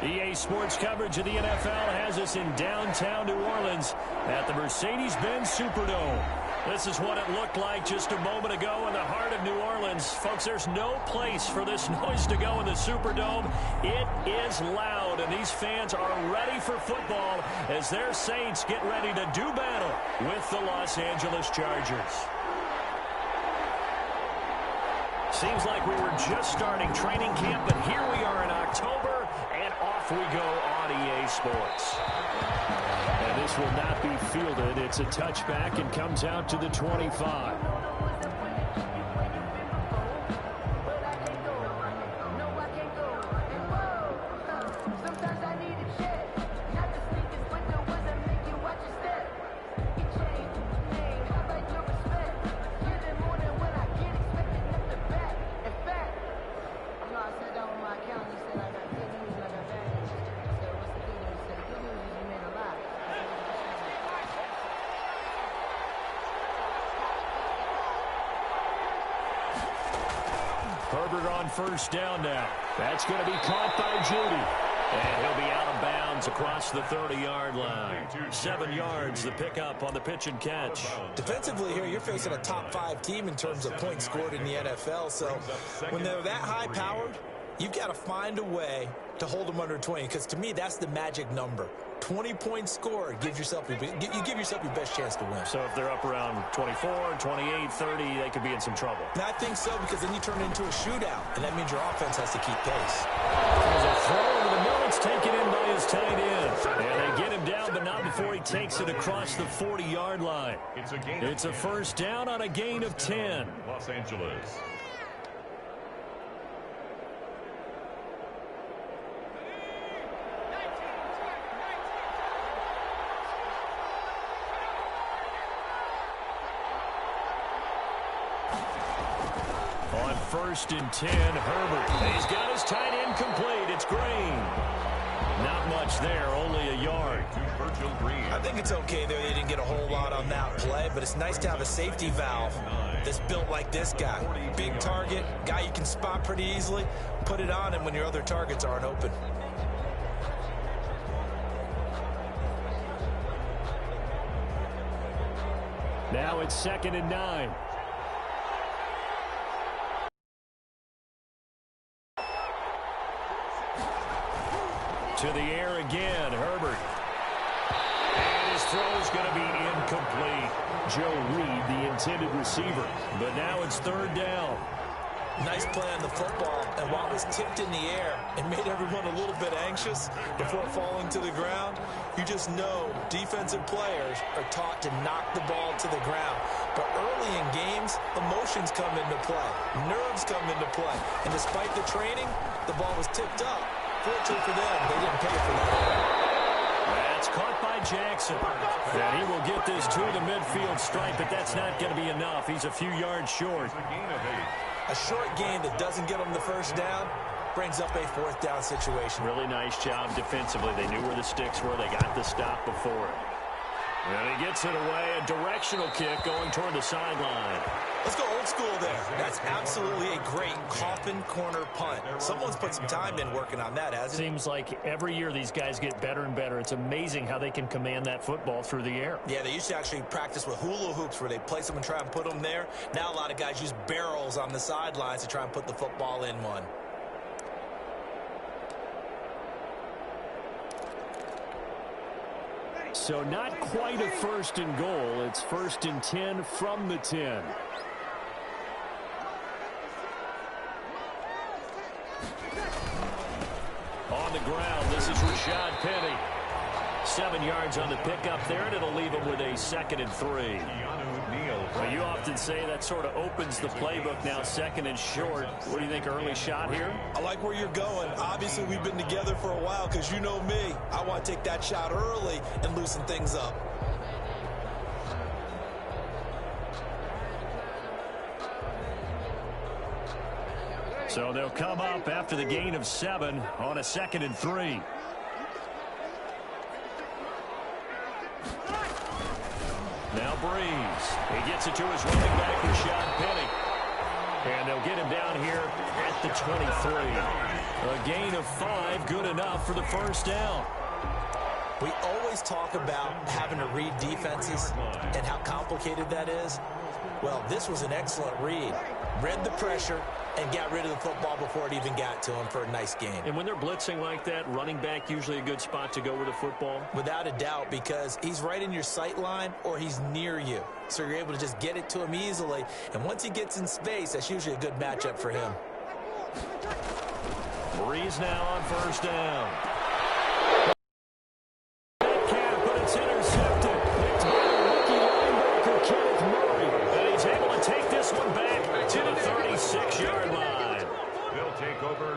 EA Sports coverage of the NFL has us in downtown New Orleans at the Mercedes-Benz Superdome. This is what it looked like just a moment ago in the heart of New Orleans. Folks, there's no place for this noise to go in the Superdome. It is loud, and these fans are ready for football as their Saints get ready to do battle with the Los Angeles Chargers. Seems like we were just starting training camp, but here we are in October, and off we go on EA Sports. And this will not be fielded. It's a touchback and comes out to the 25. Herbert on first down now. That's going to be caught by Judy. And he'll be out of bounds across the 30-yard line. 7 yards, the pickup on the pitch and catch. Defensively here, you're facing a top-5 team in terms of points scored in the NFL. So when they're that high-powered, you've got to find a way to hold them under 20. Because to me, that's the magic number. 20 points scored, you give yourself your best chance to win. So if they're up around 24, 28, 30, they could be in some trouble. And I think so, because then you turn it into a shootout, and that means your offense has to keep pace. There's a throw over the middle. It's taken in by his tight end. And they get him down, but not before he takes it across the 40-yard line. It's a first down on a gain of 10. Los Angeles. First and 10, Herbert. He's got his tight end complete. It's Green. Not much there, only a yard. I think it's okay there. They didn't get a whole lot on that play, but it's nice to have a safety valve that's built like this guy. Big target, guy you can spot pretty easily. Put it on him when your other targets aren't open. Now it's 2nd and 9. To the air again, Herbert. And his throw's going to be incomplete. Joe Reed, the intended receiver. But now it's 3rd down. Nice play on the football, and while it was tipped in the air, it made everyone a little bit anxious before falling to the ground. You just know defensive players are taught to knock the ball to the ground. But early in games, emotions come into play. Nerves come into play. And despite the training, the ball was tipped up. Fortunately for them, they didn't pay for that. That's caught by Jackson. And he will get this to the midfield stripe, but that's not going to be enough. He's a few yards short. A short gain that doesn't get them the first down brings up a 4th down situation. Really nice job defensively. They knew where the sticks were. They got the stop before it. And he gets it away. A directional kick going toward the sideline. Let's go old school there. That's absolutely a great coffin corner punt. Someone's put some time in working on that, hasn't it? Seems like every year these guys get better and better. It's amazing how they can command that football through the air. Yeah, they used to actually practice with hula hoops where they place them and try and put them there. Now a lot of guys use barrels on the sidelines to try and put the football in one. So not quite a 1st and goal. It's 1st and 10 from the 10. On the ground, this is Rashad Penny. 7 yards on the pickup there, and it'll leave him with a 2nd and 3. Well, you often say that sort of opens the playbook now, 2nd and short. What do you think, early shot here? I like where you're going. Obviously, we've been together for a while because you know me. I want to take that shot early and loosen things up. So they'll come up after the gain of 7 on a 2nd and 3. Now Breeze. He gets it to his running back, Rashad Penny. And they'll get him down here at the 23. A gain of 5, good enough for the first down. We always talk about having to read defenses and how complicated that is. Well, this was an excellent read. Read the pressure and got rid of the football before it even got to him for a nice gain. And when they're blitzing like that, running back usually a good spot to go with the football? Without a doubt, because he's right in your sight line or he's near you. So you're able to just get it to him easily. And once he gets in space, that's usually a good matchup for him. Breeze now on first down.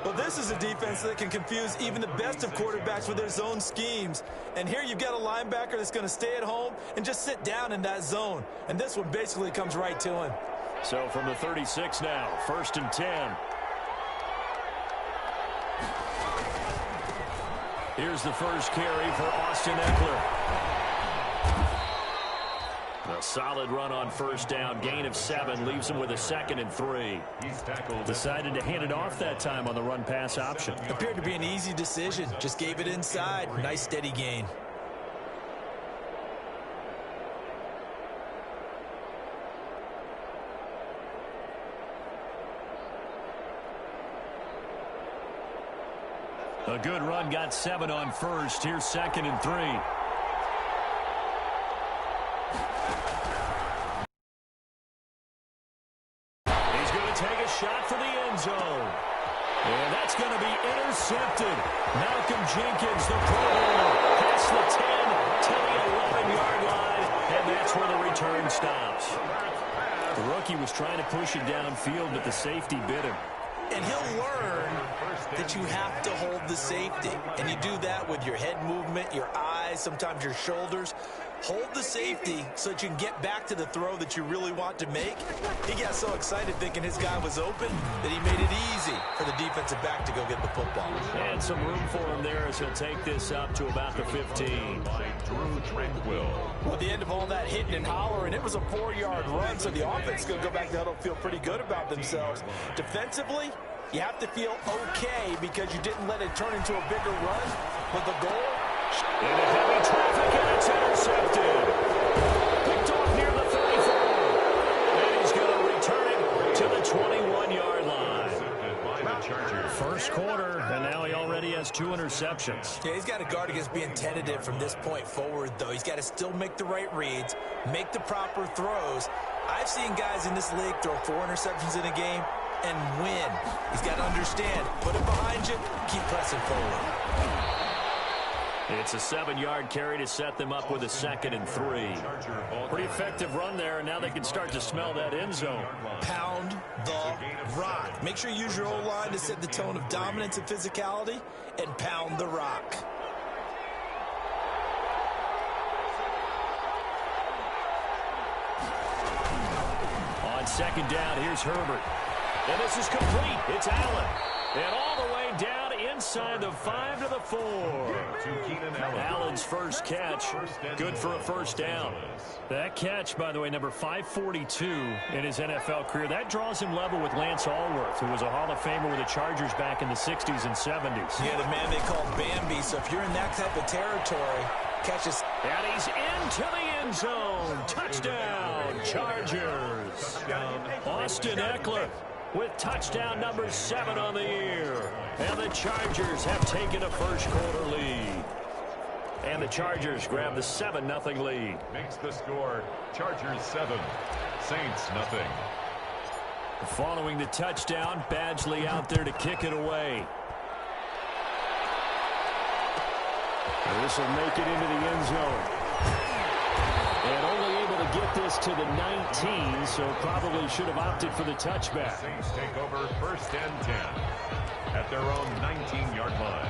Well, this is a defense that can confuse even the best of quarterbacks with their zone schemes. And here you've got a linebacker that's going to stay at home and just sit down in that zone. And this one basically comes right to him. So from the 36 now, 1st and 10. Here's the first carry for Austin Eckler. A solid run on first down. Gain of 7 leaves him with a 2nd and 3. Decided to hand it off that time on the run-pass option. Appeared to be an easy decision. Just gave it inside. Nice steady gain. A good run, got 7 on first. Here's 2nd and 3. Take a shot for the end zone. And that's going to be intercepted. Malcolm Jenkins, the Pro Bowler, past the 10 to the 11-yard line, and that's where the return stops. The rookie was trying to push it downfield, but the safety bit him. And he'll learn that you have to hold the safety. And you do that with your head movement, your eyes, sometimes your shoulders. Hold the safety so that you can get back to the throw that you really want to make. He got so excited thinking his guy was open that he made it easy for the defensive back to go get the football. And some room for him there as he'll take this up to about the 15. Well, at the end of all that hitting and hollering, it was a 4-yard run, so the offense is going to go back to huddle and feel pretty good about themselves. Defensively, you have to feel okay because you didn't let it turn into a bigger run, but the goal... Into heavy traffic, and it's intercepted. Picked off near the 34. And he's going to return it to the 21-yard line. First quarter, and now he already has 2 interceptions. Yeah, he's got to guard against being tentative from this point forward, though. He's got to still make the right reads, make the proper throws. I've seen guys in this league throw 4 interceptions in a game and win. He's got to understand, put it behind you, keep pressing forward. It's a 7-yard carry to set them up with a 2nd and 3. Pretty effective run there, and now they can start to smell that end zone. Pound the rock. Make sure you use your O-line to set the tone of dominance and physicality, and pound the rock. On 2nd down, here's Herbert. And this is complete. It's Allen. And all the way down inside the 5 to the 4. Allen's first catch, good for a first down. That catch, by the way, number 542 in his NFL career. That draws him level with Lance Allworth, who was a Hall of Famer with the Chargers back in the 60s and 70s. Yeah, the man they called Bambi. So if you're in that type of territory, catches. And he's into the end zone. Touchdown, Chargers. Austin Eckler with touchdown number 7 on the year. And the Chargers have taken a first quarter lead. And the Chargers grab the 7-0 lead. Makes the score Chargers 7, Saints 0. Following the touchdown, Badgley out there to kick it away. And this will make it into the end zone. And only able to get this to the 19, so probably should have opted for the touchback. Saints take over 1st and 10 at their own 19-yard line.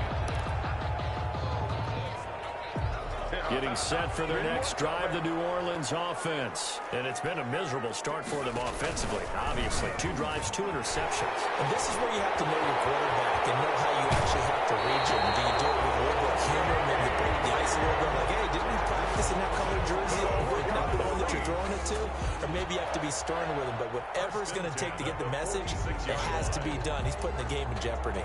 Getting set for their next drive, the New Orleans offense. And it's been a miserable start for them offensively, obviously. 2 drives, 2 interceptions. And this is where you have to know your quarterback and know how you actually have to reach him. Do you do it with a little bit of humor, maybe break the ice a little bit, like, hey, didn't we practice in that colored jersey all week, not the one that you're throwing it to? Or maybe you have to be stern with him, but whatever it's going to take to get the message, it has to be done. He's putting the game in jeopardy.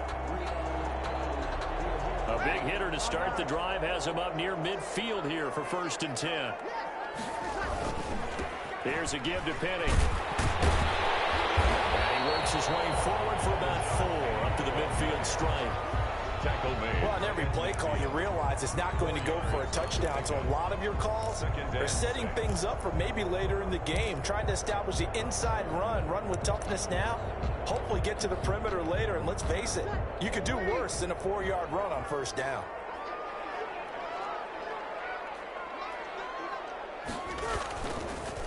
A big hitter to start the drive has him up near midfield here for 1st and 10. Here's a give to Penny. And he works his way forward for about 4 up to the midfield stripe. Tackle made. Well, on every play call, you realize it's not going to go for a touchdown. So a lot of your calls are setting things up for maybe later in the game, trying to establish the inside run with toughness now, hopefully get to the perimeter later. And let's face it, you could do worse than a 4-yard run on 1st down.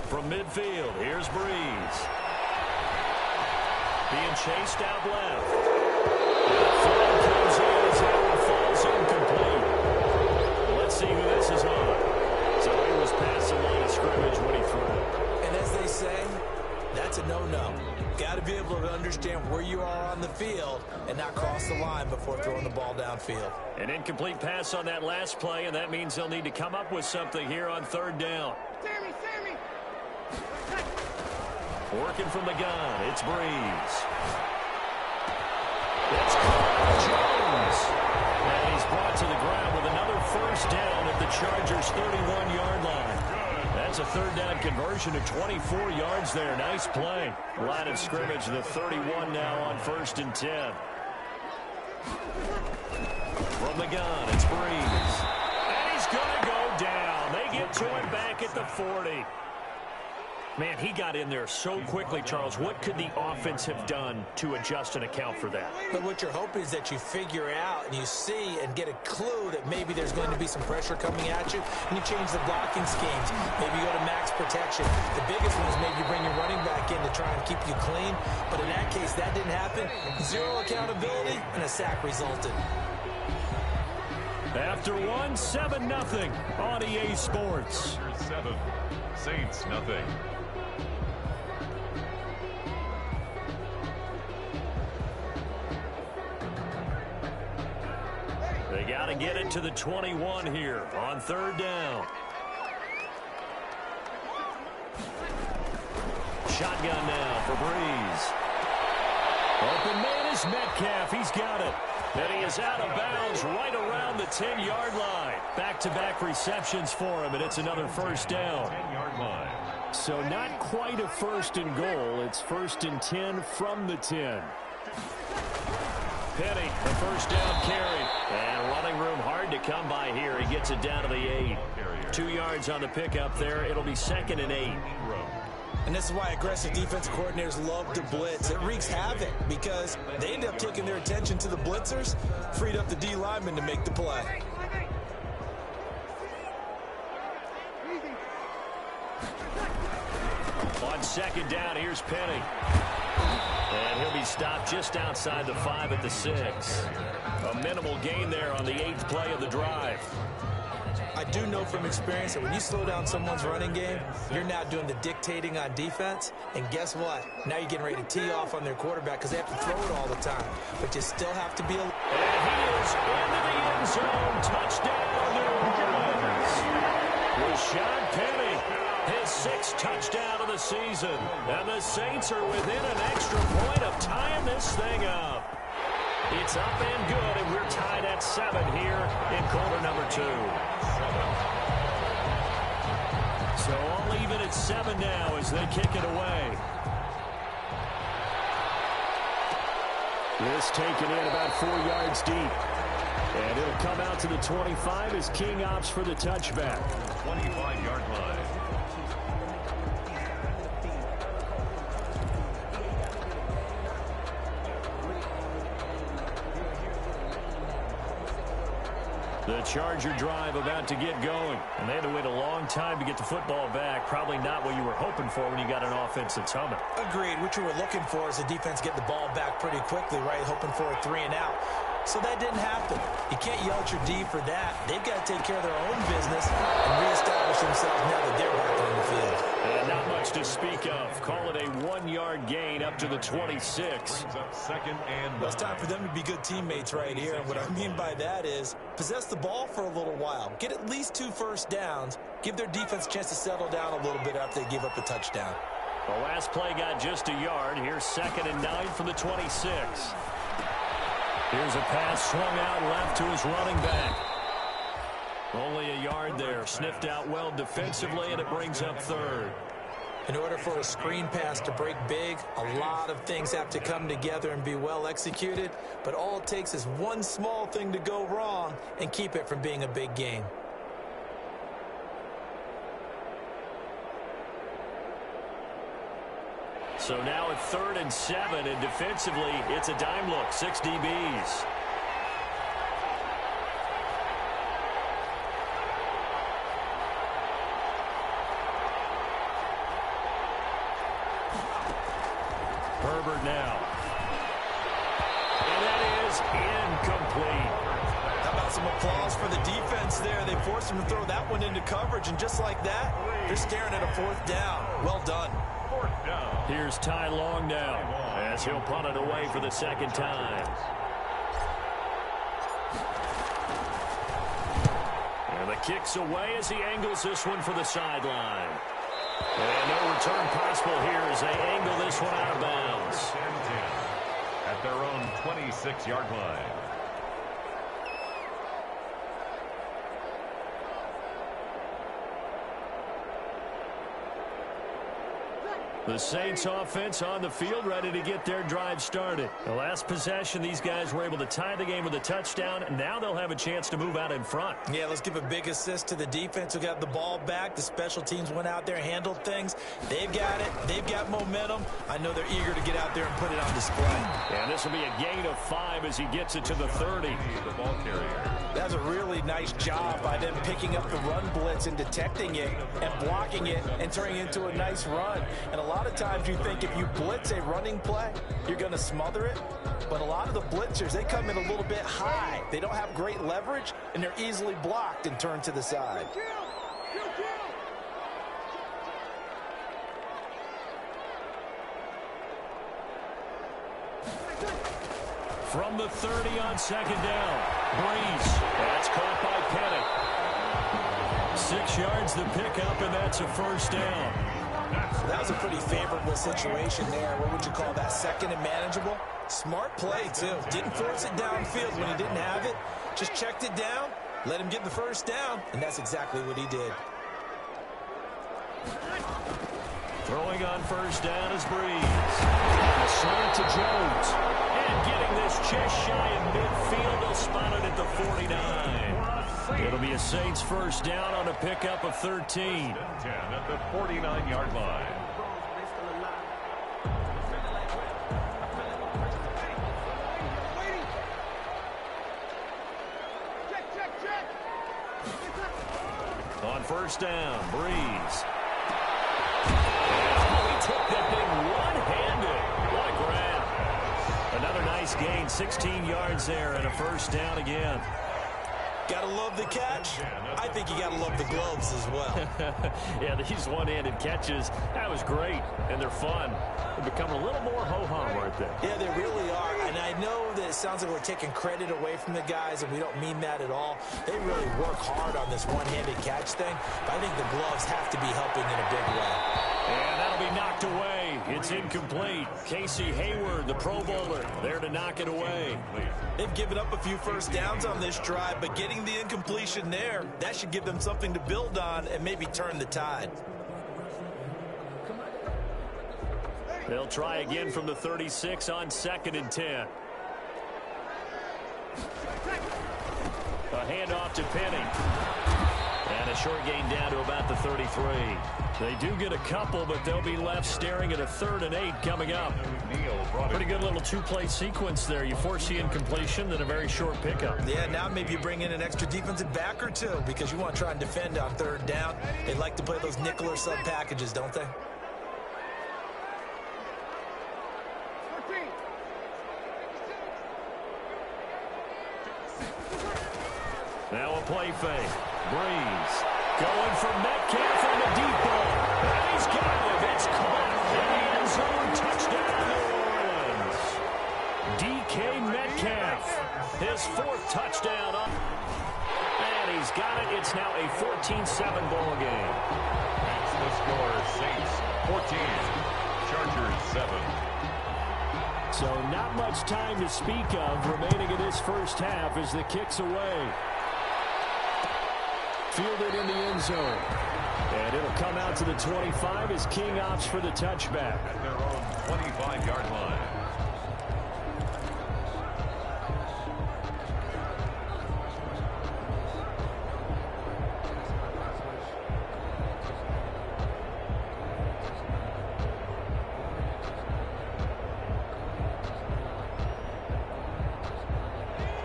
From midfield, here's Breeze. Being chased out left. Flag comes in as Howard falls incomplete. Let's see who this is on. So he was past the line of scrimmage when he threw it. And as they say, that's a no-no. Got to be able to understand where you are on the field and not cross the line before throwing the ball downfield. An incomplete pass on that last play, and that means they'll need to come up with something here on 3rd down. Sammy! Working from the gun, it's Breeze. It's Carl Jones. And he's brought to the ground with another 1st down at the Chargers' 31-yard line. That's a 3rd down conversion of 24 yards there. Nice play. Line of scrimmage, the 31 now on 1st and 10. From the gun, it's Breeze. And he's going to go down. They get to him back at the 40. Man, he got in there so quickly, Charles. What could the offense have done to adjust and account for that? But what you're hoping is that you figure out and you see and get a clue that maybe there's going to be some pressure coming at you, and you change the blocking schemes. Maybe you go to max protection. The biggest one is maybe you bring your running back in to try and keep you clean. But in that case, that didn't happen. 0 accountability, and a sack resulted. After 7-0 on EA Sports. 7, Saints nothing. They got to get it to the 21 here on 3rd down. Shotgun now for Breeze. Open man is Metcalf. He's got it. And he is out of bounds right around the 10-yard line. Back-to-back receptions for him, and it's another 1st down. 10-yard line. So not quite a 1st and goal. It's 1st and 10 from the 10. Penny, the 1st down carry. And running room hard to come by here. He gets it down to the 8. 2 yards on the pickup there. It'll be 2nd and 8. And this is why aggressive defensive coordinators love to blitz. It wreaks havoc because they end up taking their attention to the blitzers, freed up the D lineman to make the play. On 2nd down, here's Penny. And he'll be stopped just outside the 5 at the 6. A minimal gain there on the 8th play of the drive. I do know from experience that when you slow down someone's running game, you're now doing the dictating on defense. And guess what? Now you're getting ready to tee off on their quarterback because they have to throw it all the time. But you still have to be a... And he is into the end zone. Touchdown, New Orleans. Rashad Penny, his 6th touchdown of the season. And the Saints are within an extra point of tying this thing up. It's up and good, and we're tied at 7 here in quarter number 2. So all even at 7 now as they kick it away. This taken in about 4 yards deep. And it'll come out to the 25 as King opts for the touchback. 25-yard line. The Charger drive about to get going. And they had to wait a long time to get the football back. Probably not what you were hoping for when you got an offense that's humming. Agreed. What you were looking for is the defense get the ball back pretty quickly, right? Hoping for a 3 and out. So that didn't happen. You can't yell at your D for that. They've got to take care of their own business and reestablish themselves now that they're back on the field. And not much to speak of. Call it a 1-yard gain up to the 26. Brings up 2nd and 9. Well, it's time for them to be good teammates right here. And what I mean by that is possess the ball for a little while. Get at least 2 first downs. Give their defense a chance to settle down a little bit after they give up a touchdown. The last play got just a yard. Here's 2nd and 9 from the 26. Here's a pass swung out left to his running back. Only a yard there. Sniffed out well defensively, and it brings up 3rd. In order for a screen pass to break big, a lot of things have to come together and be well executed. But all it takes is one small thing to go wrong and keep it from being a big gain. So now at 3rd and 7, and defensively, it's a dime look. 6 DBs. Herbert now. And that is incomplete. How about some applause for the defense there? They forced him to throw that one into coverage, and just like that, they're staring at a 4th down. Well done. 4th down. Here's Ty Long now, as he'll punt it away for the 2nd time. And the kick's away as he angles this one for the sideline. And no return possible here as they angle this one out of bounds. 10-10 at their own 26-yard line. The Saints offense on the field, ready to get their drive started. The last possession, these guys were able to tie the game with a touchdown, and now they'll have a chance to move out in front. Yeah, let's give a big assist to the defense who got the ball back. The special teams went out there, handled things. They've got it. They've got momentum. I know they're eager to get out there and put it on display. And this will be a gain of 5 as he gets it to the 30. The ball carrier. That's a really nice job by them picking up the run blitz and detecting it and blocking it and turning it into a nice run. And a lot of times you think if you blitz a running play, you're going to smother it. But a lot of the blitzers, they come in a little bit high. They don't have great leverage, and they're easily blocked and turned to the side. From the 30 on 2nd down. Breeze. That's caught by Penny. 6 yards the pickup, and that's a 1st down. That was a pretty favorable situation there. What would you call that? 2nd and manageable? Smart play, too. Didn't force it downfield when he didn't have it. Just checked it down, let him get the 1st down, and that's exactly what he did. Throwing on 1st down is Breeze. And a slant to Jones. And getting this just shy of midfield. They'll spot it at the 49. It'll be a Saints 1st down on a pickup of 13. 10 at the 49-yard line. On 1st down, Breeze. Oh, he took that thing one-handed. What a grab. Another nice gain, 16 yards there, and a 1st down again. Gotta love the catch. I think you gotta love the gloves as well. Yeah, these one-handed catches, that was great, and they're fun. They become a little more ho-hum right there. Yeah, they really are. And I know that it sounds like we're taking credit away from the guys, and we don't mean that at all. They really work hard on this one-handed catch thing, but I think the gloves have to be helping in a big way. And that'll be knocked away. It's incomplete. Casey Hayward, the Pro Bowler, there to knock it away. They've given up a few 1st downs on this drive, but getting the incompletion there, that should give them something to build on and maybe turn the tide. They'll try again from the 36 on 2nd and 10. A handoff to Penny. And a short gain down to about the 33. They do get a couple, but they'll be left staring at a 3rd and 8 coming up. Pretty good little 2-play sequence there. You force the incompletion, then a very short pickup. Yeah, now maybe you bring in an extra defensive back or two because you want to try and defend on 3rd down. They like to play those nickel or sub packages, don't they? Now a play fake. Breeze going for Metcalf on the deep ball. And he's got it. It's caught in the end zone. Touchdown, New Orleans. DK Metcalf, his 4th touchdown. And he's got it. It's now a 14-7 ball game. That's the score. Saints 14. Chargers 7. So not much time to speak of remaining in this first half as the kick's away. Fielded in the end zone. And it'll come out to the 25 as King opts for the touchback. At their own 25-yard line.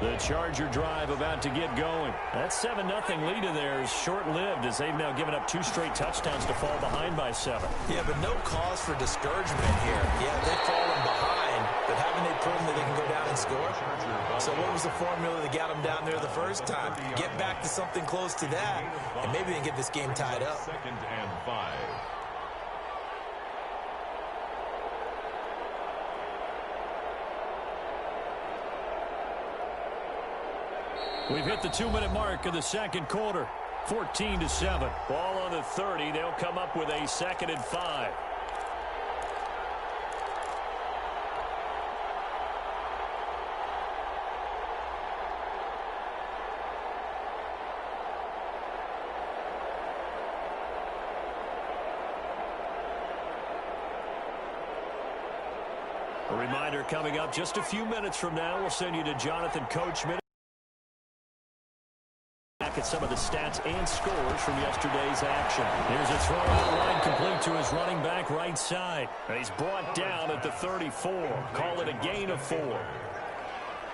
The Charger drive about to get going. That 7-0 lead of theirs short-lived as they've now given up 2 straight touchdowns to fall behind by 7. Yeah, but no cause for discouragement here. Yeah, they've fallen behind, but haven't they proven that they can go down and score? So what was the formula that got them down there the first time? Get back to something close to that, and maybe they can get this game tied up. 2nd and 5. We've hit the 2-minute mark of the second quarter. 14-7. Ball on the 30. They'll come up with a 2nd and 5. A reminder coming up just a few minutes from now. We'll send you to Jonathan Coachman. At some of the stats and scores from yesterday's action. Here's a throw on the line complete to his running back right side. And he's brought down at the 34. Call it a gain of 4.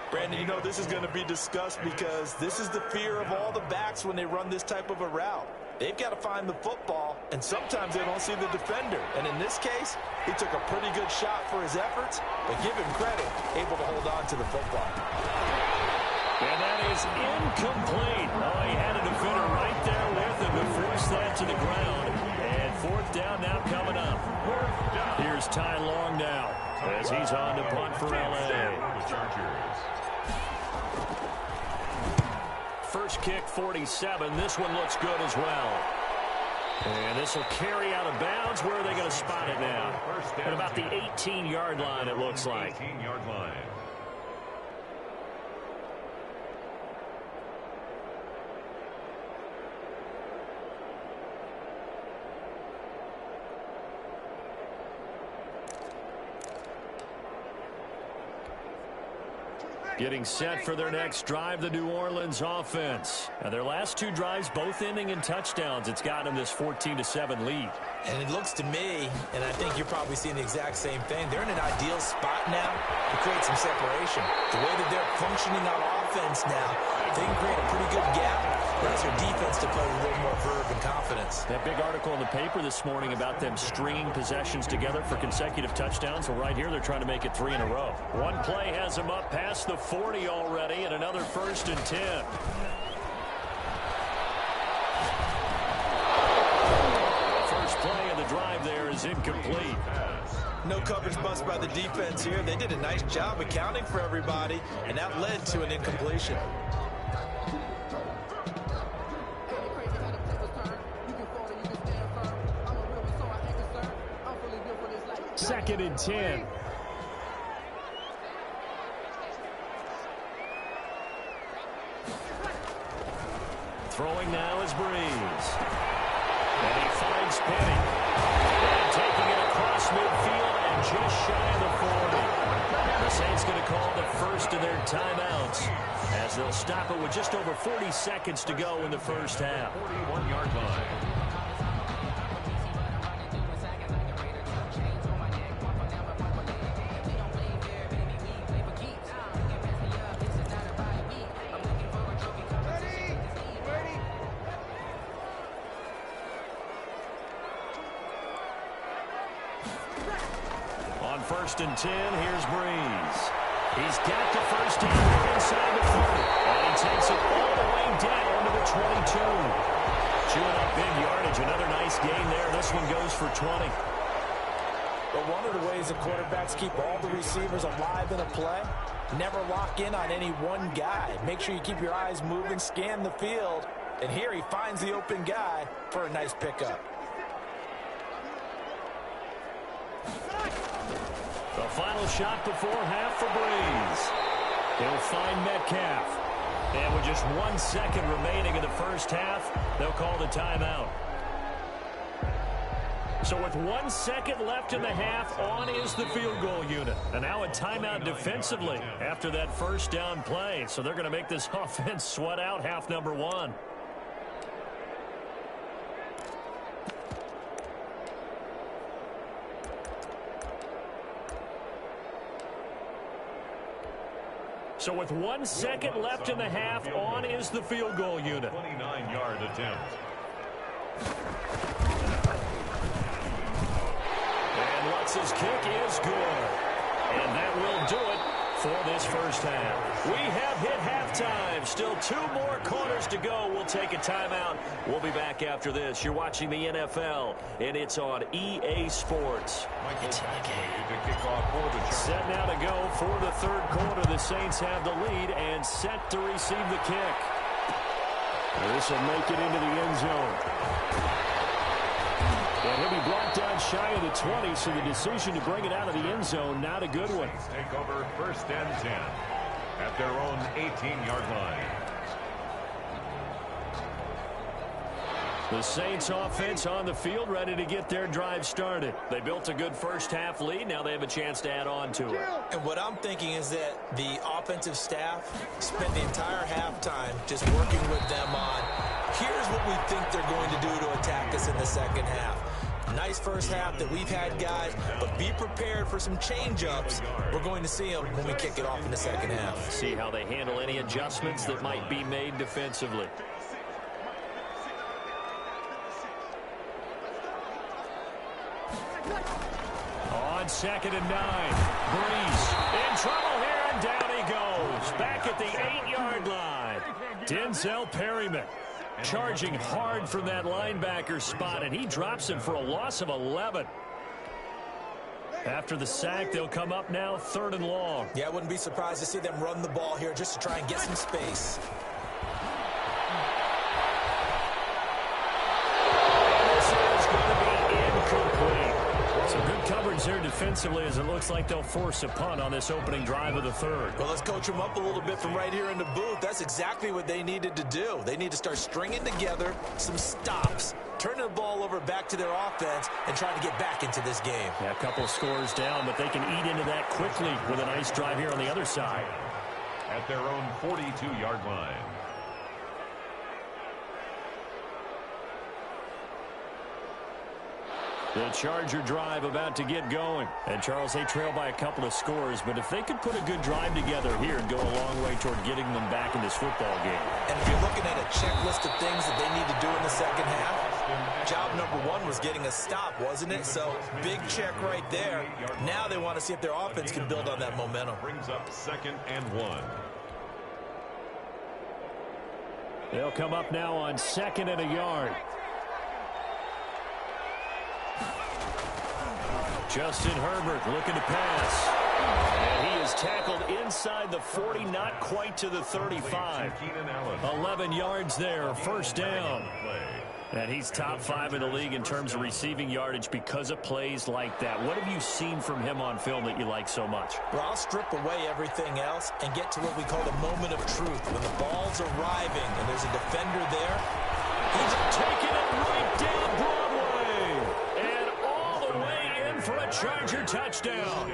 Brandon, you know this is going to be discussed because this is the fear of all the backs when they run this type of a route. They've got to find the football, and sometimes they don't see the defender. And in this case, he took a pretty good shot for his efforts, but give him credit, able to hold on to the football. And that is incomplete. Oh, he had a defender right there with him to force that to the ground. And 4th down now coming up. Here's Ty Long now as he's on to punt for L.A. The Chargers. First kick, 47. This one looks good as well. And this will carry out of bounds. Where are they going to spot it now? At about the 18-yard line, it looks like. 18-yard line. Getting set for their next drive, the New Orleans offense. Now, their last 2 drives, both ending in touchdowns. It's got them this 14-7 lead. And it looks to me, and I think you're probably seeing the exact same thing, they're in an ideal spot now to create some separation. The way that they're functioning on offense now, they can create a pretty good gap. That's their defense to play with a little more verve and confidence. That big article in the paper this morning about them stringing possessions together for consecutive touchdowns. Well, right here, they're trying to make it 3 in a row. One play has them up past the 40 already, and another 1st and 10. First play of the drive there is incomplete. No coverage bust by the defense here. They did a nice job accounting for everybody, and that led to an incompletion. 2nd and 10. Throwing now is Breeze. And he finds Penny. And taking it across midfield and just shy of the 40. The Saints going to call the first of their timeouts as they'll stop it with just over 40 seconds to go in the first half. 41-yard line. On 1st and 10, here's Breeze. He's got the first down inside the 40. And he takes it all the way down to the 22. Chewing up big yardage. Another nice gain there. This one goes for 20. But one of the ways that quarterbacks keep all the receivers alive in a play, never lock in on any one guy. Make sure you keep your eyes moving, scan the field. And here he finds the open guy for a nice pickup. final shot before half for Breeze. He'll find Metcalf. And with just 1 second remaining in the first half, they'll call the timeout. So with 1 second left in the half, on is the field goal unit. And now a timeout defensively after that first down play. So they're going to make this offense sweat out half number one. So with 1 second left in the half, on is the field goal unit. 29-yard attempt. And Lutz's kick is good. And that will do it for this first half. We have hit halftime. Still 2 more quarters to go. We'll take a timeout. We'll be back after this. You're watching the NFL, and it's on EA Sports. It's in the game. Set now to go for the third quarter. The Saints have the lead and set to receive the kick. This will make it into the end zone. And he'll be brought down shy of the 20, so the decision to bring it out of the end zone, not a good one. Take over first and 10 at their own 18-yard line. The Saints offense on the field, ready to get their drive started. They built a good first half lead. Now they have a chance to add on to it. And what I'm thinking is that the offensive staff spent the entire halftime just working with them on, here's what we think they're going to do to attack us in the second half. Nice first half that we've had, guys, but be prepared for some change-ups. We're going to see them when we kick it off in the second half. See how they handle any adjustments that might be made defensively. On 2nd and 9, Breeze in trouble here, and down he goes. Back at the 8-yard line. Denzel Perryman charging hard from that linebacker spot, and he drops him for a loss of 11. After the sack, they'll come up now 3rd and long. Yeah, I wouldn't be surprised to see them run the ball here just to try and get some space. This is going to be incomplete. Some good coverage there defensively, as it looks like they'll force a punt on this opening drive of the third. Well, let's coach them up a little bit from right here in the booth. That's exactly what they needed to do. They need to start stringing together some stops, turning the ball over back to their offense, and trying to get back into this game. Yeah, a couple scores down, but they can eat into that quickly with a nice drive here on the other side. At their own 42-yard line. The Charger drive about to get going. And, Charles, they trail by a couple of scores, but if they could put a good drive together here and go a long way toward getting them back in this football game. And if you're looking at a checklist of things that they need to do in the second half, job number 1 was getting a stop, wasn't it? So, big check right there. Now they want to see if their offense can build on that momentum. Brings up 2nd and 1. They'll come up now on 2nd and a yard. Justin Herbert looking to pass. And he is tackled inside the 40, not quite to the 35. 11 yards there, first down. And he's top 5 in the league in terms of receiving yardage because of plays like that. What have you seen from him on film that you like so much? Well, I'll strip away everything else and get to what we call the moment of truth. When the ball's arriving and there's a defender there, he's taking it right down Broadway. And all the way in for a Charger touchdown.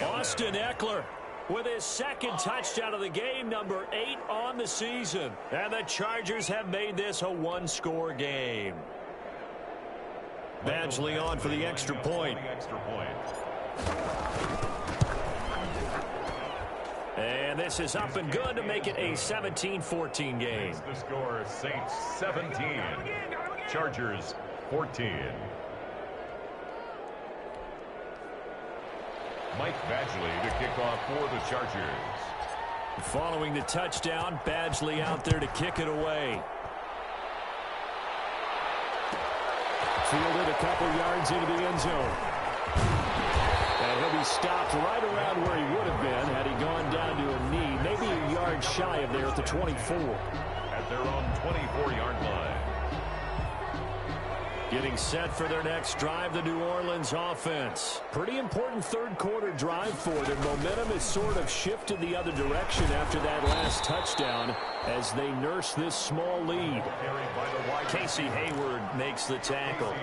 Austin Eckler with his 2nd touchdown of the game, number 8 on the season. And the Chargers have made this a 1-score game. Badgley on for the extra point. And this is up and good to make it a 17-14 game. The score, Saints 17, Chargers 14. Mike Badgley to kick off for the Chargers. Following the touchdown, Badgley out there to kick it away. Fielded a couple yards into the end zone. And he'll be stopped right around where he would have been had he gone down to a knee, maybe a yard shy of there at the 24. At their own 24-yard line. Getting set for their next drive, the New Orleans offense. Pretty important third-quarter drive for them. Momentum has sort of shifted the other direction after that last touchdown as they nurse this small lead. Casey Hayward makes the tackle.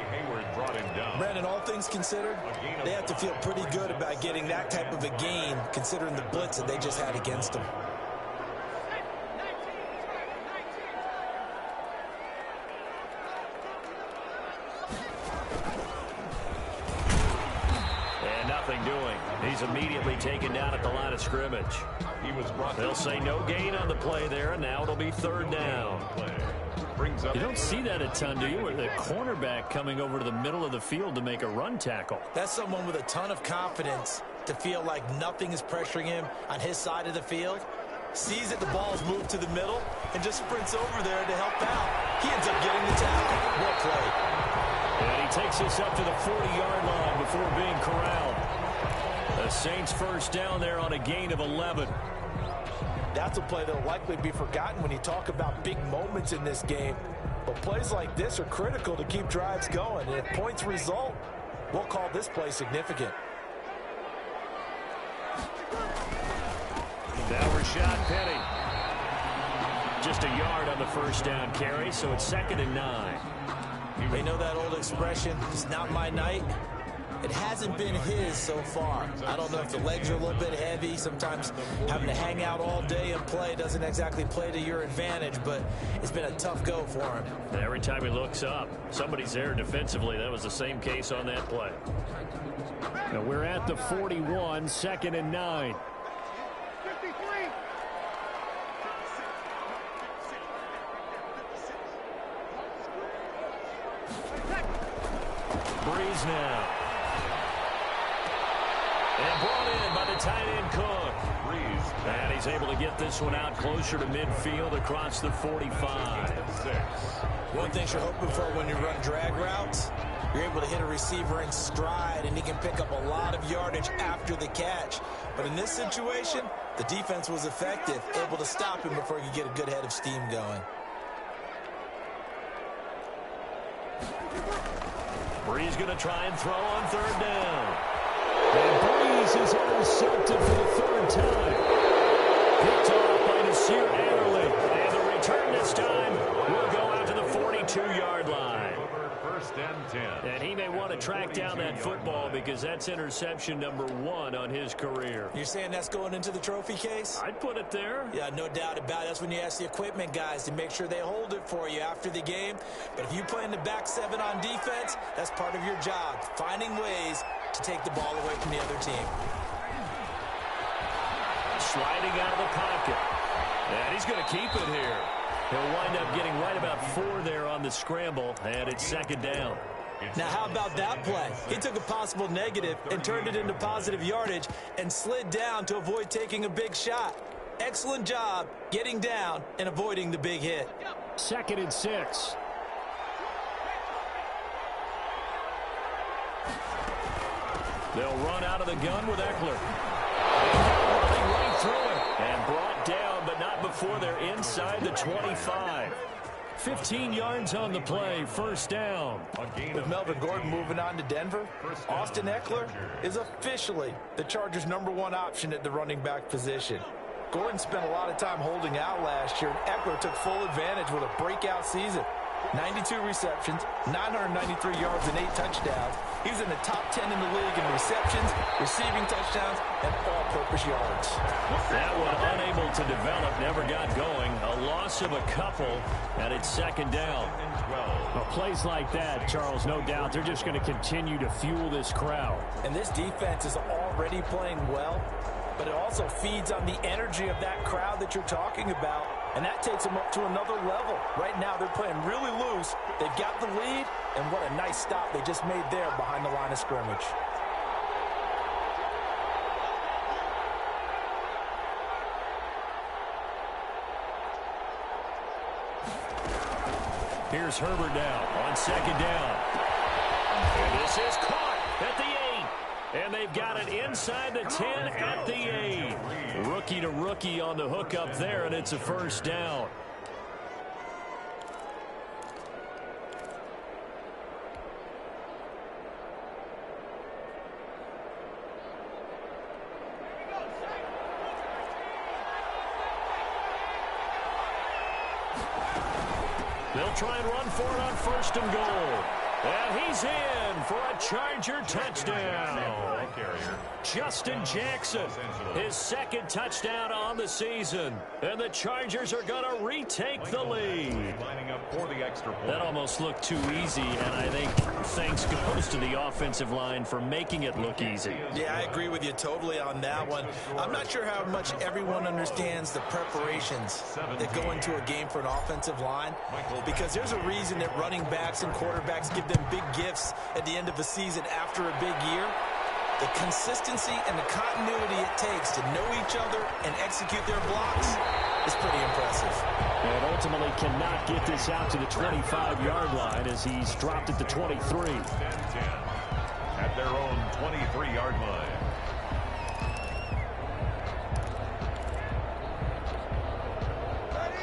Brandon, all things considered, they have to feel pretty good about getting that type of a gain considering the blitz that they just had against them. Doing. He's immediately taken down at the line of scrimmage. They'll say no gain on the play there, and now it'll be third down. You don't see that a ton, do you? With a cornerback coming over to the middle of the field to make a run tackle. That's someone with a ton of confidence to feel like nothing is pressuring him on his side of the field. Sees that the ball's moved to the middle and just sprints over there to help out. He ends up getting the tackle. Well played. And he takes this up to the 40-yard line before being corralled. The Saints first down there on a gain of 11. That's a play that will likely be forgotten when you talk about big moments in this game. But plays like this are critical to keep drives going. And if points result, we'll call this play significant. Now Rashad Penny. Just a yard on the first down carry, so it's 2nd and 9. They know that old expression, it's not my night. It hasn't been his so far. I don't know if the legs are a little bit heavy. Sometimes having to hang out all day and play doesn't exactly play to your advantage, but it's been a tough go for him. Every time he looks up, somebody's there defensively. That was the same case on that play. Now we're at the 41, 2nd and 9. Breeze now. And brought in by the tight end Cook. And he's able to get this one out closer to midfield across the 45. One thing you're hoping for when you run drag routes, you're able to hit a receiver in stride, and he can pick up a lot of yardage after the catch. But in this situation, the defense was effective, able to stop him before he could get a good head of steam going. Breeze going to try and throw on third down. And Breeze is intercepted for the third time. Picked off by Nasir Adderley. And the return this time will go out to the 42-yard line. First and 10. And he may want to track down that football because that's interception number 1 on his career. You're saying that's going into the trophy case? I'd put it there. Yeah, no doubt about it. That's when you ask the equipment guys to make sure they hold it for you after the game. But if you play in the back 7 on defense, that's part of your job, finding ways to take the ball away from the other team. Sliding out of the pocket. And he's going to keep it here. He'll wind up getting right about 4 there on the scramble, and it's 2nd down. Now, how about that play? He took a possible negative and turned it into positive yardage and slid down to avoid taking a big shot. Excellent job getting down and avoiding the big hit. 2nd and 6. They'll run out of the gun with Eckler. Running right through it. And brought down, but not before they're inside the 25. 15 yards on the play, first down. With Melvin Gordon moving on to Denver, Austin Eckler is officially the Chargers' #1 option at the running back position. Gordon spent a lot of time holding out last year, and Eckler took full advantage with a breakout season. 92 receptions, 993 yards, and 8 touchdowns. He was in the top 10 in the league in receptions, receiving touchdowns, and all-purpose yards. That one unable to develop, never got going. A loss of a couple, and it's 2nd down. Well, plays like that, Charles, no doubt, they're just going to continue to fuel this crowd. And this defense is already playing well, but it also feeds on the energy of that crowd that you're talking about, and that takes them up to another level. Right now, they're playing really loose. They've got the lead, and what a nice stop they just made there behind the line of scrimmage. Here's Herbert now on 2nd down. And this is caught at the 8. And they've got it inside the 10 at the 8. Rookie to rookie on the hook up there, and it's a first down. They'll try and run for it on 1st and goal. And he's in for a Charger touchdown. Justin Jackson, his 2nd touchdown on the season. And the Chargers are going to retake the lead. That almost looked too easy, and I think thanks goes to the offensive line for making it look easy. Yeah, I agree with you totally on that one. I'm not sure how much everyone understands the preparations that go into a game for an offensive line, because there's a reason that running backs and quarterbacks give them big gifts at the end of a season after a big year. The consistency and the continuity it takes to know each other and execute their blocks is pretty impressive. And ultimately cannot get this out to the 25-yard line as he's dropped at the 23. At their own 23-yard line.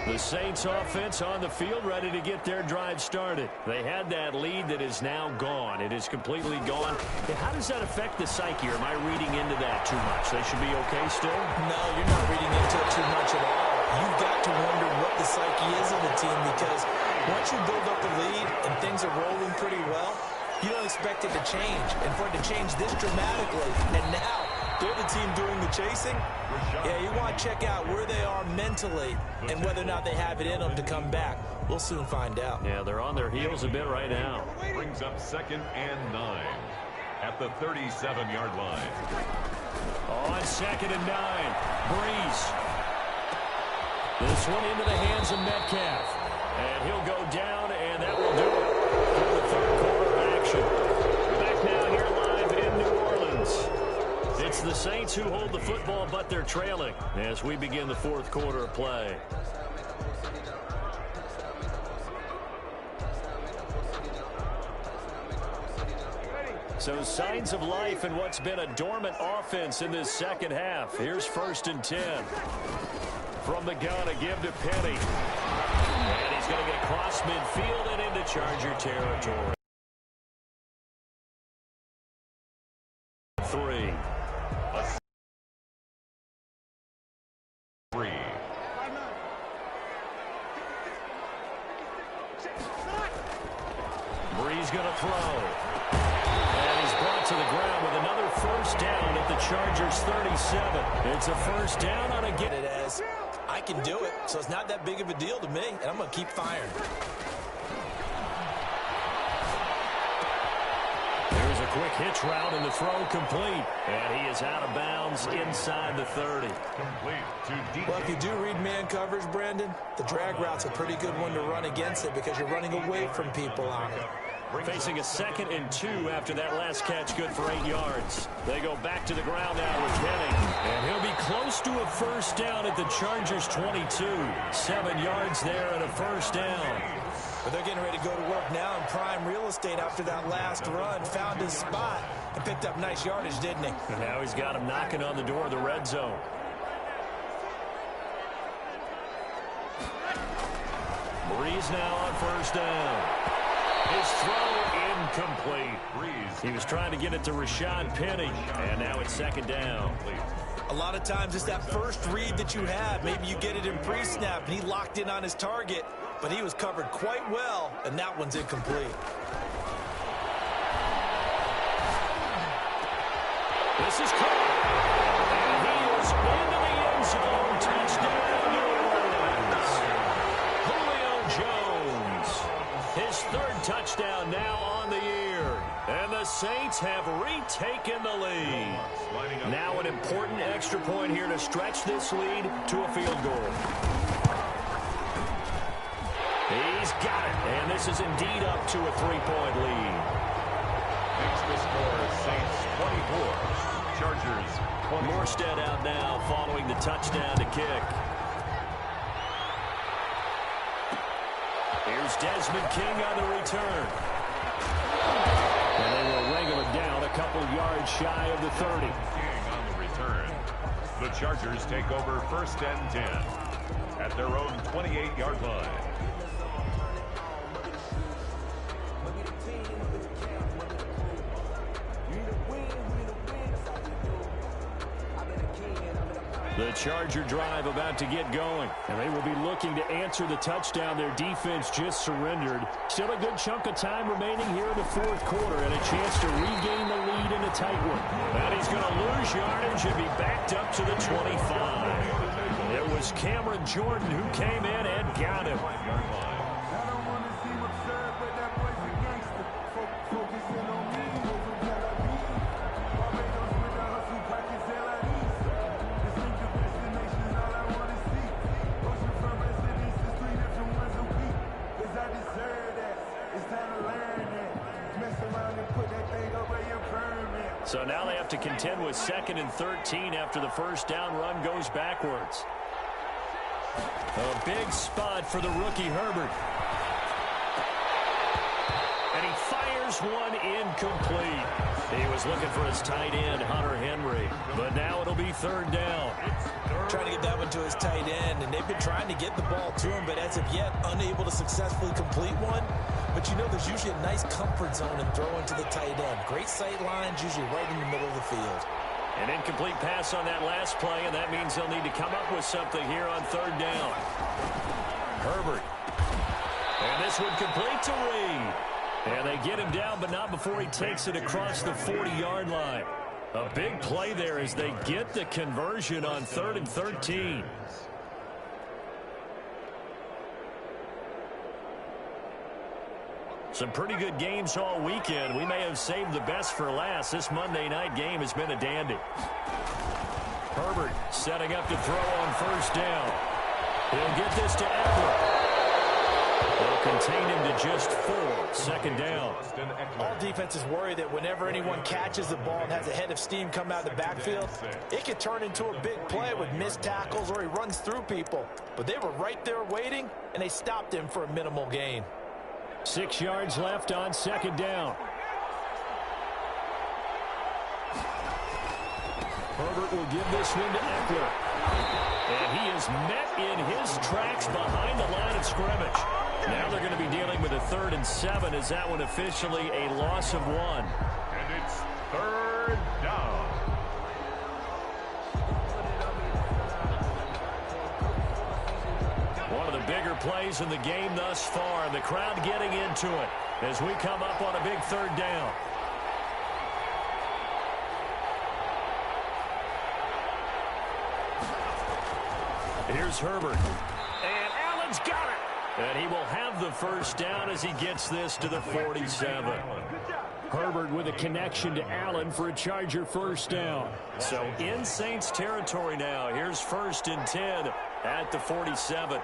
The Saints offense on the field ready to get their drive started. They had that lead that is now gone. It is completely gone. How does that affect the psyche? Or am I reading into that too much? They should be okay still? No, you're not reading into it too much at all. You've got to wonder what the psyche is of the team, because once you build up the lead and things are rolling pretty well, you don't expect it to change. And for it to change this dramatically, and now they're the team doing the chasing, yeah, you want to check out where they are mentally and whether or not they have it in them to come back. We'll soon find out. Yeah, they're on their heels a bit right now. Brings up 2nd and 9 at the 37-yard line. On 2nd and 9, Breeze. This one into the hands of Metcalf. And he'll go down, and that will do it for the 3rd quarter action. Back now here live in New Orleans. It's the Saints who hold the football, but they're trailing as we begin the 4th quarter of play. So signs of life in what's been a dormant offense in this 2nd half. Here's 1st and 10. From the gun, a give to Penny. And he's going to get across midfield and into Charger territory. 3. Breeze going to throw. And he's brought to the ground with another 1st down at the Chargers 37. It's a 1st down on a get it as I can do it, so it's not that big of a deal to me, and I'm going to keep firing. There's a quick hitch route, and the throw complete. And he is out of bounds inside the 30. Well, if you do read man coverage, Brandon, the drag route's a pretty good one to run against it because you're running away from people on it. Facing a 2nd and 2 after that last catch, good for 8 yards. They go back to the ground now with Penny. And he'll be close to a 1st down at the Chargers 22. 7 yards there and a 1st down. But they're getting ready to go to work now in prime real estate after that last run. Found his spot and picked up nice yardage, didn't he? And now he's got him knocking on the door of the red zone. Breeze now on 1st down. His throw incomplete. He was trying to get it to Rashad Penny, and now it's 2nd down. A lot of times it's that first read that you have. Maybe you get it in pre-snap, and he locked in on his target, but he was covered quite well, and that one's incomplete. This is caught, and he is into the end zone. Touchdown, New Orleans. Julio Jones, his 3rd touchdown now on the year. And the Saints have retaken the lead. Now an important extra point here to stretch this lead to a field goal. He's got it, and this is indeed up to a 3-point lead. Makes the score Saints 24, Chargers 20. Morstead out now following the touchdown to kick. Here's Desmond King on the return. And they will wrangle it down a couple yards shy of the 30. King on the return. The Chargers take over 1st and 10 at their own 28-yard line. The Charger drive about to get going. And they will be looking to answer the touchdown their defense just surrendered. Still a good chunk of time remaining here in the fourth quarter and a chance to regain the lead in a tight one. And he's going to lose yardage and be backed up to the 25. It was Cameron Jordan who came in and got him. So now they have to contend with 2nd and 13 after the first down run goes backwards. A big spot for the rookie Herbert. And he fires one incomplete. He was looking for his tight end, Hunter Henry. But now it'll be 3rd down. Trying to get that one to his tight end, and they've been trying to get the ball to him, but as of yet, unable to successfully complete one. But you know there's usually a nice comfort zone in throwing to the tight end. Great sight lines, usually right in the middle of the field. An incomplete pass on that last play, and that means they'll need to come up with something here on 3rd down. Herbert. And this one complete to Reed. And they get him down, but not before he takes it across the 40-yard line. A big play there as they get the conversion on 3rd and 13. Some pretty good games all weekend. We may have saved the best for last. This Monday night game has been a dandy. Herbert setting up to throw on 1st down. He'll get this to Eckler. They'll contain him to just 4. 2nd down. All defenses worry that whenever anyone catches the ball and has a head of steam come out of the backfield, it could turn into a big play with missed tackles or he runs through people. But they were right there waiting, and they stopped him for a minimal gain. 6 yards left on 2nd down. Herbert will give this one to Eckler. And he is met in his tracks behind the line of scrimmage. Now they're going to be dealing with a 3rd and 7 as that one officially a loss of 1. And it's 3rd down. One of the bigger plays in the game thus far, and the crowd getting into it as we come up on a big 3rd down. Here's Herbert. And Allen's got it. And he will have the 1st down as he gets this to the 47. Herbert with a connection to Allen for a Charger 1st down. So in Saints territory now. Here's 1st and 10 at the 47.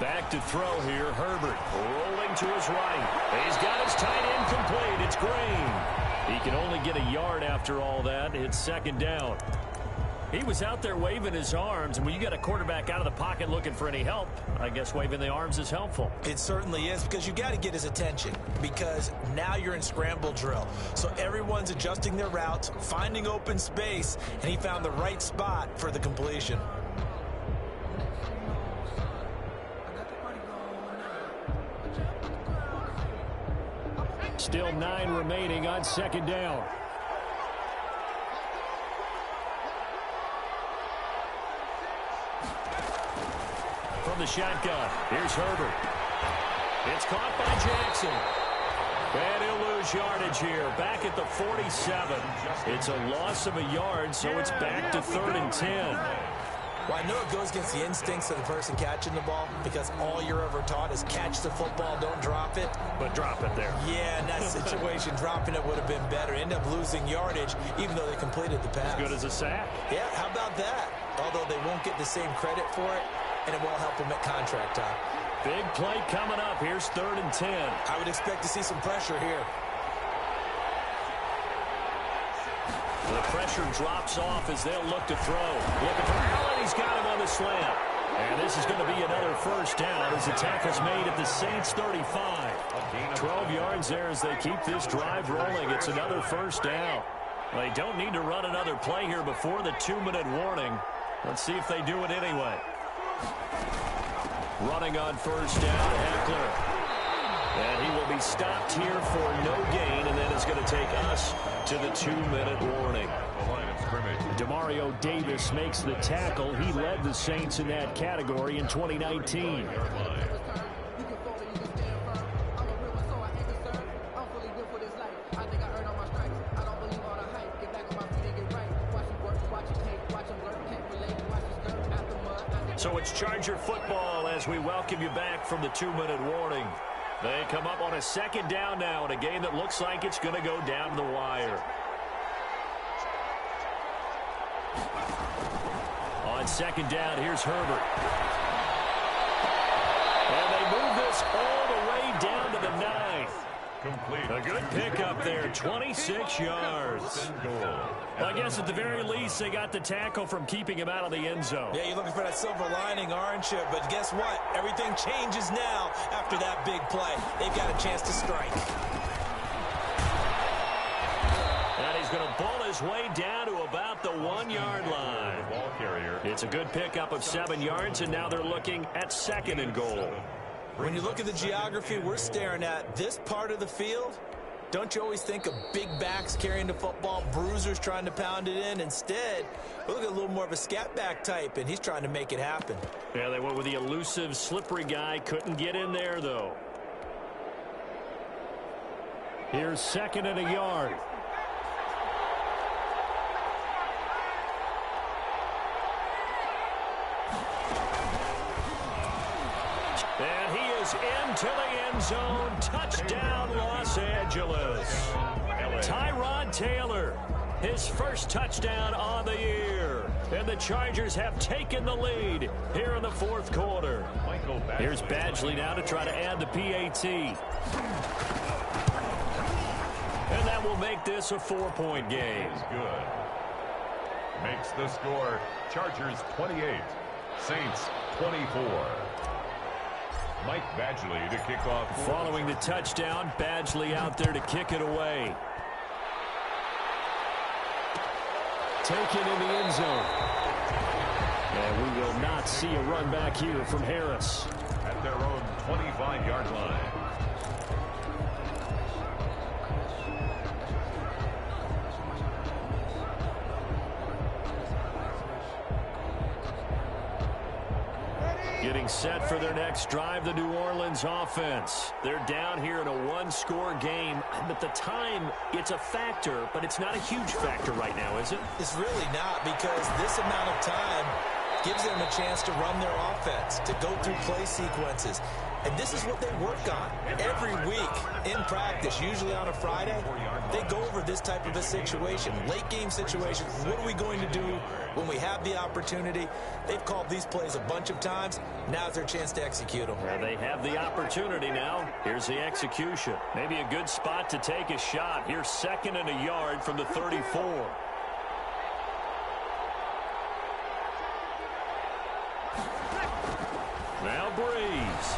Back to throw here. Herbert rolling to his right. He's got his tight end complete. It's Green. He can only get a yard after all that. It's 2nd down. He was out there waving his arms, and when you got a quarterback out of the pocket looking for any help, I guess waving the arms is helpful. It certainly is, because you got to get his attention, because now you're in scramble drill. So everyone's adjusting their routes, finding open space, and he found the right spot for the completion. Still 9 remaining on 2nd down. From the shotgun, here's Herbert. It's caught by Jackson. And he'll lose yardage here. Back at the 47. It's a loss of a yard, so it's back to 3rd and 10. Well, I know it goes against the instincts of the person catching the ball, because all you're ever taught is catch the football, don't drop it. But drop it there. Yeah, in that situation, dropping it would have been better. End up losing yardage, even though they completed the pass. As good as a sack. Yeah, how about that? Although they won't get the same credit for it, and it won't help them at contract time. Big play coming up. Here's 3rd and 10. I would expect to see some pressure here. The pressure drops off as they'll look to throw. Looking for Allen. He's got him on the slant. And this is going to be another 1st down as the tackle's made at the Saints 35. 12 yards there as they keep this drive rolling. It's another 1st down. They don't need to run another play here before the 2-minute warning. Let's see if they do it anyway. Running on 1st down, Eckler. And he will be stopped here for no gain, and then it's going to take us to the 2-minute warning. Demario Davis makes the tackle. He led the Saints in that category in 2019. So it's Charger football as we welcome you back from the 2-minute warning. They come up on a second down now in a game that looks like it's going to go down to the wire. On second down, here's Herbert. And they move this all the way down to the 9. Complete. A good pickup there, 26 yards. Well, I guess at the very least, they got the tackle from keeping him out of the end zone. Yeah, you're looking for that silver lining, aren't you? But guess what? Everything changes now after that big play. They've got a chance to strike. And he's going to ball his way down to about the 1-yard line. Ball carrier. It's a good pickup of 7 yards, and now they're looking at 2nd and goal. When you look at the geography we're staring at, this part of the field, don't you always think of big backs carrying the football, bruisers trying to pound it in? Instead, we look at a little more of a scat back type, and he's trying to make it happen. Yeah, they went with the elusive, slippery guy. Couldn't get in there, though. Here's 2nd and a yard. And he is into the end zone. Touchdown, Los Angeles. Tyrod Taylor, his first touchdown on the year. And the Chargers have taken the lead here in the 4th quarter. Here's Badgley now to try to add the PAT. And that will make this a 4-point game. Good. Makes the score Chargers 28, Saints 24. Mike Badgley to kick off. Following the touchdown, Badgley out there to kick it away. Taken in the end zone. And we will not see a run back here from Harris. At their own 25-yard line. Getting set for their next drive, the New Orleans offense. They're down here in a 1-score game. But the time, it's a factor, but it's not a huge factor right now, is it? It's really not, because this amount of time gives them a chance to run their offense, to go through play sequences. And this is what they work on every week in practice, usually on a Friday. They go over this type of a situation, late game situation. What are we going to do when we have the opportunity? They've called these plays a bunch of times. Now's their chance to execute them. Well, they have the opportunity now. Here's the execution. Maybe a good spot to take a shot. Here's 2nd and a yard from the 34. Now Breeze.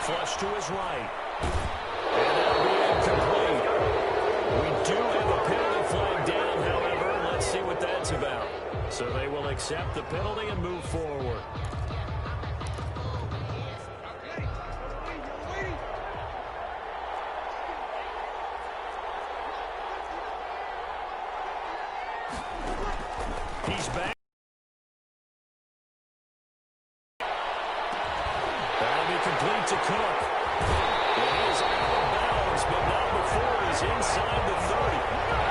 Flush to his right. And that'll be incomplete. We do have a penalty flag down, however. Let's see what that's about. So they will accept the penalty and move forward. He's back. That'll be complete to Cook. It is out of bounds, but not before he's inside the 30.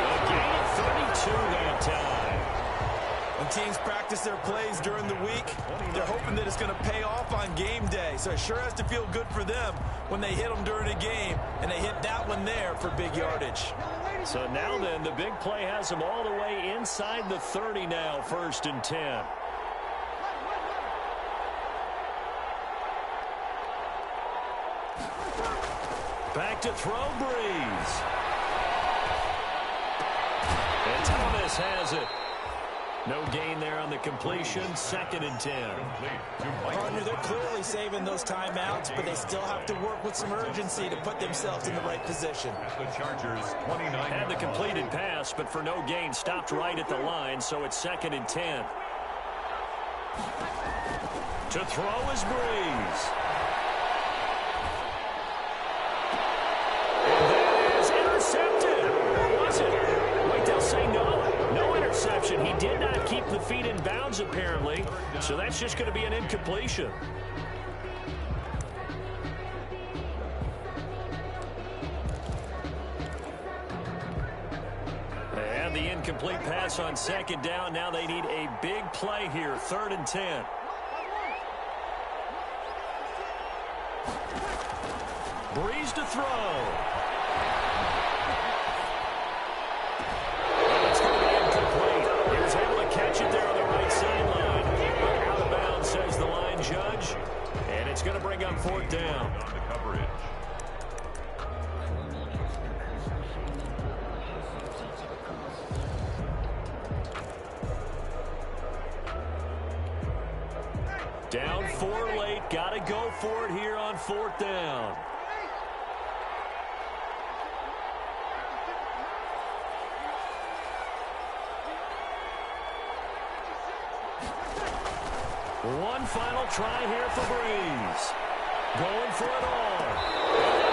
A gain of 32 that time. When teams practice their plays during the week, they're hoping that it's going to pay off on game day. So it sure has to feel good for them when they hit them during a game, and they hit that one there for big yardage. So now then, the big play has them all the way inside the 30 now, 1st and 10. Back to throw, Breeze. And Thomas has it. No gain there on the completion. 2nd and 10. Partner, they're clearly saving those timeouts, but they still have to work with some urgency to put themselves in the right position. The Chargers 29. Had the completed pass, but for no gain, stopped right at the line, so it's 2nd and 10. To throw is Breeze. the feet in bounds, apparently. So that's just going to be an incompletion. And the incomplete pass on second down. Now they need a big play here, 3rd and 10. Breeze to throw. It's going to be incomplete. He was able to catch it there on the right sideline. Out of bounds, says the line judge. And it's going to bring up 4th down. On the coverage. Down 4 late. Got to go for it here on 4th down. One final try here for Breeze. Going for it all.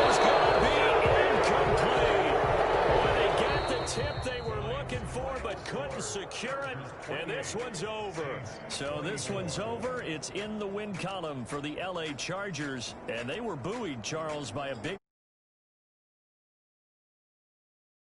It's going to be incomplete. Boy, they got the tip they were looking for but couldn't secure it. And this one's over. So this one's over. It's in the win column for the LA Chargers. And they were buoyed, Charles, by a big